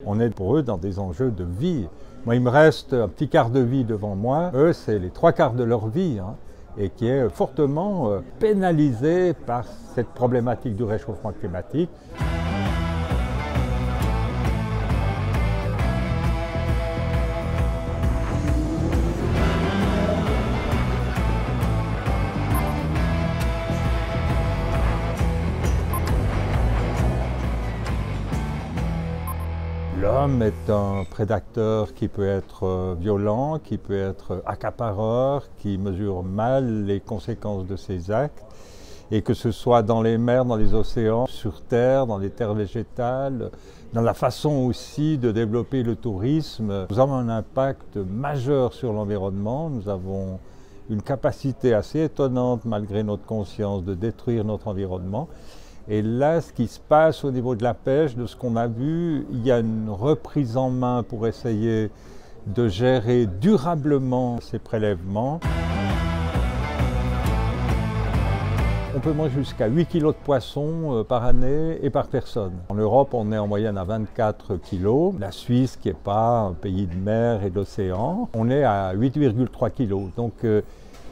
On est pour eux dans des enjeux de vie. Moi, il me reste un petit quart de vie devant moi. Eux, c'est les trois quarts de leur vie, et qui est fortement pénalisé par cette problématique du réchauffement climatique. L'homme est un prédateur qui peut être violent, qui peut être accapareur, qui mesure mal les conséquences de ses actes. Et que ce soit dans les mers, dans les océans, sur terre, dans les terres végétales, dans la façon aussi de développer le tourisme, nous avons un impact majeur sur l'environnement. Nous avons une capacité assez étonnante, malgré notre conscience, de détruire notre environnement. Et là, ce qui se passe au niveau de la pêche, de ce qu'on a vu, il y a une reprise en main pour essayer de gérer durablement ces prélèvements. On peut manger jusqu'à 8 kg de poissons par année et par personne. En Europe, on est en moyenne à 24 kg. La Suisse, qui n'est pas un pays de mer et d'océan, on est à 8,3 kg. Donc,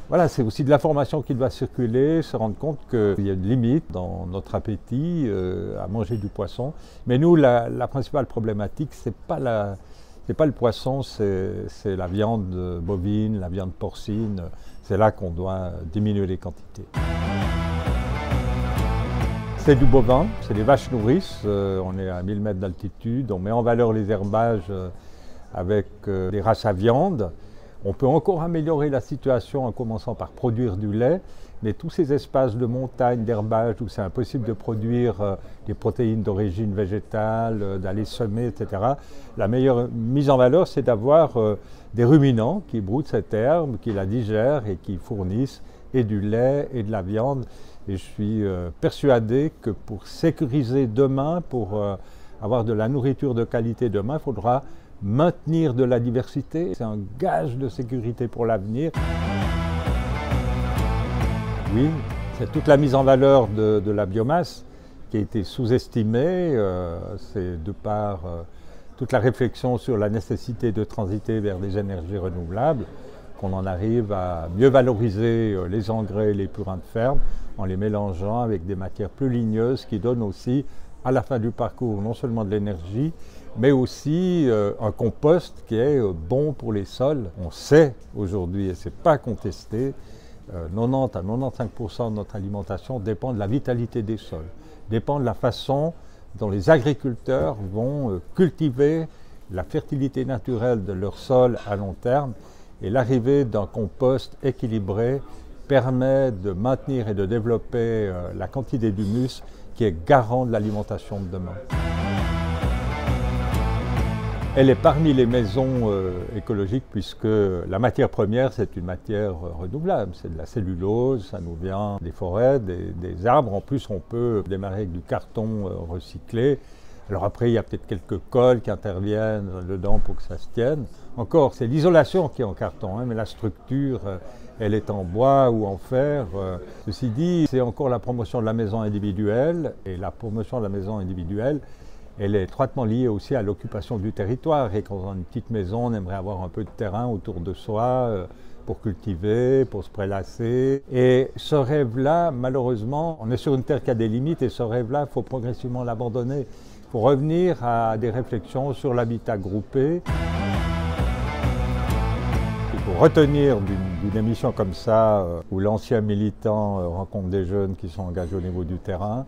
voilà, c'est aussi de l'information qui doit circuler, se rendre compte qu'il y a une limite dans notre appétit à manger du poisson. Mais nous, la principale problématique, c'est pas le poisson, c'est la viande bovine, la viande porcine. C'est là qu'on doit diminuer les quantités. C'est du bovin, c'est des vaches nourrices. On est à 1000 mètres d'altitude, on met en valeur les herbages avec des races à viande. On peut encore améliorer la situation en commençant par produire du lait, mais tous ces espaces de montagne, d'herbage où c'est impossible de produire des protéines d'origine végétale, d'aller semer, etc. La meilleure mise en valeur, c'est d'avoir des ruminants qui broutent cette herbe, qui la digèrent et qui fournissent et du lait et de la viande. Et je suis persuadé que pour sécuriser demain, pour avoir de la nourriture de qualité demain, il faudra maintenir de la diversité. C'est un gage de sécurité pour l'avenir. Oui, c'est toute la mise en valeur de la biomasse qui a été sous-estimée. C'est de par toute la réflexion sur la nécessité de transiter vers des énergies renouvelables qu'on en arrive à mieux valoriser les engrais et les purins de ferme en les mélangeant avec des matières plus ligneuses qui donnent aussi à la fin du parcours non seulement de l'énergie, mais aussi un compost qui est bon pour les sols. On sait aujourd'hui, et ce n'est pas contesté, 90 à 95% de notre alimentation dépend de la vitalité des sols, dépend de la façon dont les agriculteurs vont cultiver la fertilité naturelle de leur sol à long terme. Et l'arrivée d'un compost équilibré permet de maintenir et de développer la quantité d'humus qui est garant de l'alimentation de demain. Elle est parmi les maisons écologiques puisque la matière première, c'est une matière renouvelable. C'est de la cellulose, ça nous vient des forêts, des arbres. En plus, on peut démarrer avec du carton recyclé. Alors après, il y a peut-être quelques colles qui interviennent dedans pour que ça se tienne. Encore, c'est l'isolation qui est en carton, mais la structure, elle est en bois ou en fer. Ceci dit, c'est encore la promotion de la maison individuelle. Et la promotion de la maison individuelle, elle est étroitement liée aussi à l'occupation du territoire. Et quand on a une petite maison, on aimerait avoir un peu de terrain autour de soi pour cultiver, pour se prélasser. Et ce rêve-là, malheureusement, on est sur une terre qui a des limites et ce rêve-là, il faut progressivement l'abandonner. Il faut revenir à des réflexions sur l'habitat groupé. Il faut retenir d'une émission comme ça, où l'ancien militant rencontre des jeunes qui sont engagés au niveau du terrain.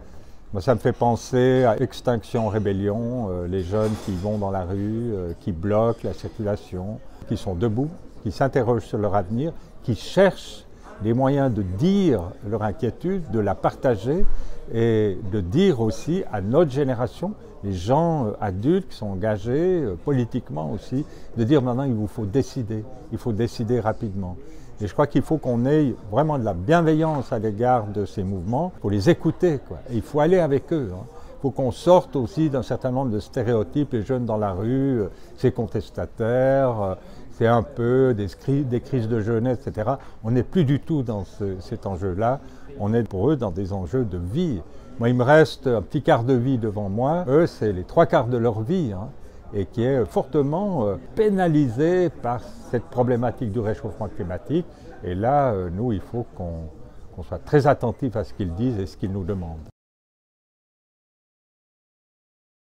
Moi, ça me fait penser à Extinction Rébellion, les jeunes qui vont dans la rue, qui bloquent la circulation, qui sont debout, qui s'interrogent sur leur avenir, qui cherchent des moyens de dire leur inquiétude, de la partager et de dire aussi à notre génération, les gens adultes qui sont engagés politiquement aussi, de dire maintenant il vous faut décider rapidement. Et je crois qu'il faut qu'on ait vraiment de la bienveillance à l'égard de ces mouvements, pour les écouter, quoi. Et il faut aller avec eux. Il faut qu'on sorte aussi d'un certain nombre de stéréotypes. Les jeunes dans la rue, c'est contestataire, c'est un peu des crises de jeunesse, etc. On n'est plus du tout dans cet enjeu-là. On est pour eux dans des enjeux de vie. Moi, il me reste un petit quart de vie devant moi. Eux, c'est les trois quarts de leur vie. et qui est fortement pénalisé par cette problématique du réchauffement climatique. Et là, nous, il faut qu'on soit très attentif à ce qu'ils disent et ce qu'ils nous demandent.